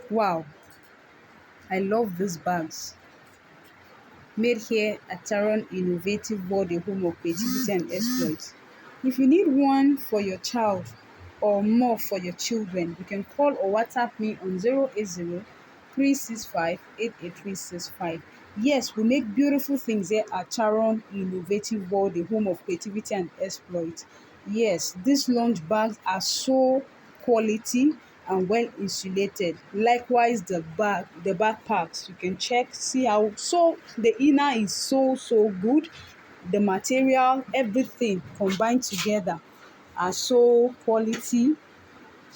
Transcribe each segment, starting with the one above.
Wow, I love these bags. Made here at Taron Innovative World, a home of creativity and exploits. If you need one for your child or more for your children, you can call or WhatsApp me on 080 365 88365. Yes, we make beautiful things here at Taron Innovative World, the home of creativity and exploit. Yes, these lunch bags are so quality and well insulated. Likewise, the backpacks, you can check, see how so the inner is so good. The material, everything combined together are so quality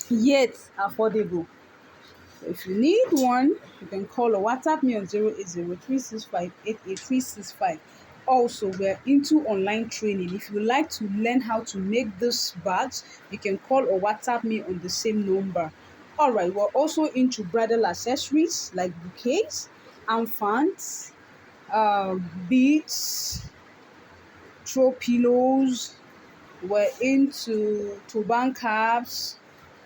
yet affordable. So if you need one, you can call or WhatsApp me on 080 365 88365. Also, we're into online training. If you like to learn how to make these bags, you can call or WhatsApp me on the same number. All right, we're also into bridal accessories like bouquets and fans, beads, throw pillows. We're into turban caps.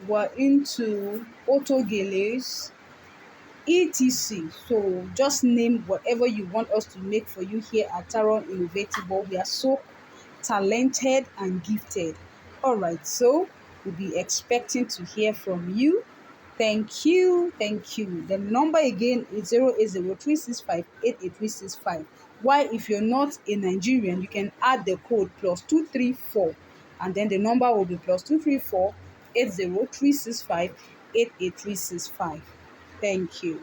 We're into auto geles, etc. So just name whatever you want us to make for you here at Taron Innovative World. We are so talented and gifted. All right, so we'll be expecting to hear from you. Thank you. Thank you. The number again is 080 365 88365. Why, if you're not a Nigerian, you can add the code +234, and then the number will be +234 80 365 88365. Thank you.